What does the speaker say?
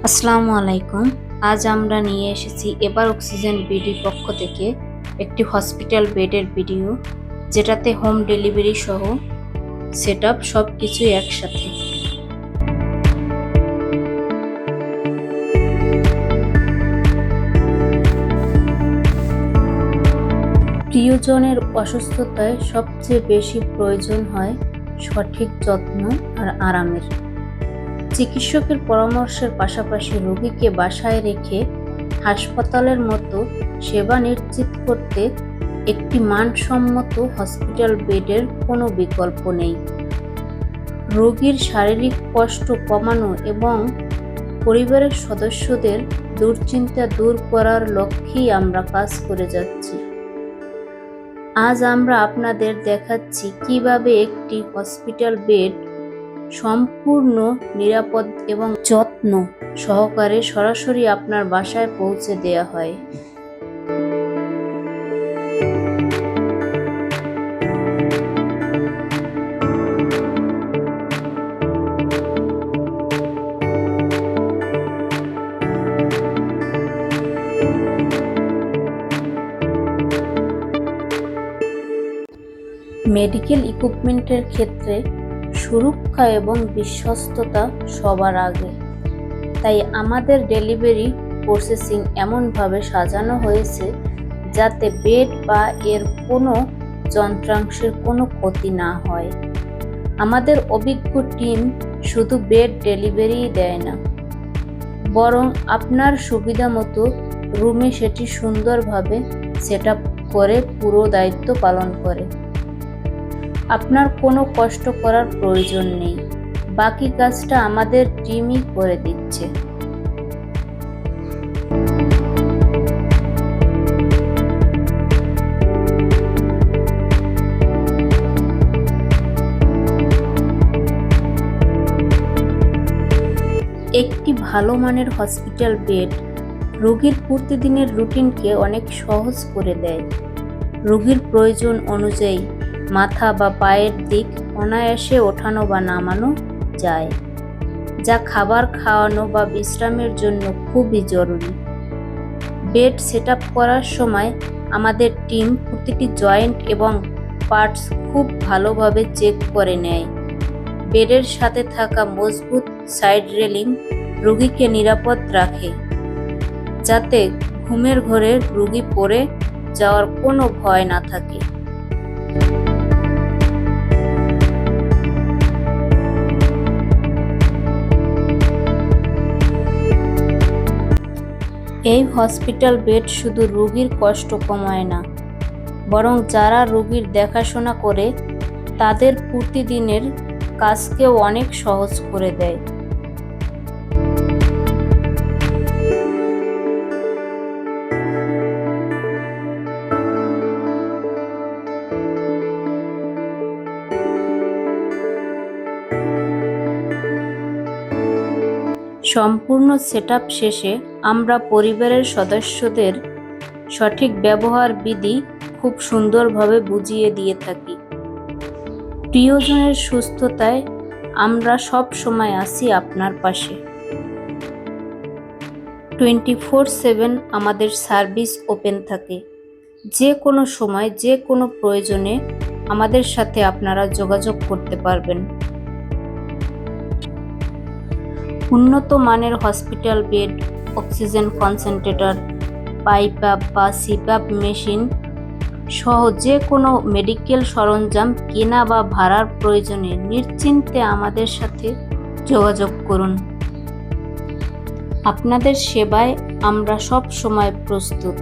আসসালামু আলাইকুম। আজ আমরা নিয়ে এসেছি এবার অক্সিজেন বিডি পক্ষ থেকে একটি হসপিটাল বেডের ভিডিও, যেটাতে হোম ডেলিভারি সহ সেটআপ সব কিছুই একসাথে। প্রিয়জনের অসুস্থতায় সবচেয়ে বেশি প্রয়োজন হয় সঠিক যত্ন আর আরামের। চিকিৎসকের পরামর্শের পাশাপাশি রোগীকে বাসায় রেখে হাসপাতালের মতো সেবা নিশ্চিত করতে একটি মানসম্মত হসপিটাল বেডের কোনো বিকল্প নেই। রোগীর শারীরিক কষ্ট কমানো এবং পরিবারের সদস্যদের দুশ্চিন্তা দূর করার লক্ষ্যেই আমরা কাজ করে যাচ্ছি। আজ আমরা আপনাদের দেখাচ্ছি কিভাবে একটি হসপিটাল বেড সম্পূর্ণ নিরাপদ এবং যত্ন সহকারে সরাসরি আপনার বাসায় পৌঁছে দেওয়া হয়। মেডিকেল ইকুইপমেন্টের ক্ষেত্রে সুরক্ষা এবং বিশ্বস্ততা সবার আগে, তাই আমাদের ডেলিভারি প্রসেসিং এমনভাবে সাজানো হয়েছে যাতে বেড বা এর কোনো যন্ত্রাংশের কোনো ক্ষতি না হয়। আমাদের অভিজ্ঞ টিম শুধু বেড ডেলিভারিই দেয় না, বরং আপনার সুবিধা মতো রুমে সেটি সুন্দরভাবে সেটআপ করে পুরো দায়িত্ব পালন করে। আপনার কোনো কষ্ট করার প্রয়োজন নেই, বাকি কাজটা আমাদের টিমই করে দিচ্ছে। একটি ভালো মানের হসপিটাল বেড রোগীর প্রতিদিনের রুটিনকে অনেক সহজ করে দেয়। রোগীর প্রয়োজন অনুযায়ী মাথা বা পায়ের দিক অনায়াসে ওঠানো বা নামানো যায়, যা খাবার খাওয়ানো বা বিশ্রামের জন্য খুবই জরুরি। বেড সেটআপ করার সময় আমাদের টিম প্রতিটি জয়েন্ট এবং পার্টস খুব ভালোভাবে চেক করে নেয়। বেডের সাথে থাকা মজবুত সাইড রেলিং রোগীকে নিরাপদ রাখে, যাতে ঘুমের ঘরে রোগী পড়ে যাওয়ার কোনো ভয় না থাকে। এই হসপিটাল বেড শুধু রোগীর কষ্ট কমায় না, বরং যারা রোগীর দেখাশোনা করে তাদের প্রতিদিনের কাজকেও অনেক সহজ করে দেয়। সম্পূর্ণ সেটআপ শেষে আমরা পরিবারের সদস্যদের সঠিক ব্যবহার বিধি খুব সুন্দরভাবে বুঝিয়ে দিয়ে থাকি। প্রিয়জনের সুস্থতায় আমরা সব সময় আছি আপনার পাশে। 24/7 আমাদের সার্ভিস ওপেন থাকে। যে কোনো সময় যে কোনো প্রয়োজনে আমাদের সাথে আপনারা যোগাযোগ করতে পারবেন। উন্নত মানের হসপিটাল বেড, অক্সিজেন কনসেন্ট্রেটর, পাইপআপ বা সিপ্যাপ মেশিন সহ যে কোনো মেডিকেল সরঞ্জাম কেনা বা ভাড়ার প্রয়োজনে নিশ্চিন্তে আমাদের সাথে যোগাযোগ করুন। আপনাদের সেবায় আমরা সব সময় প্রস্তুত।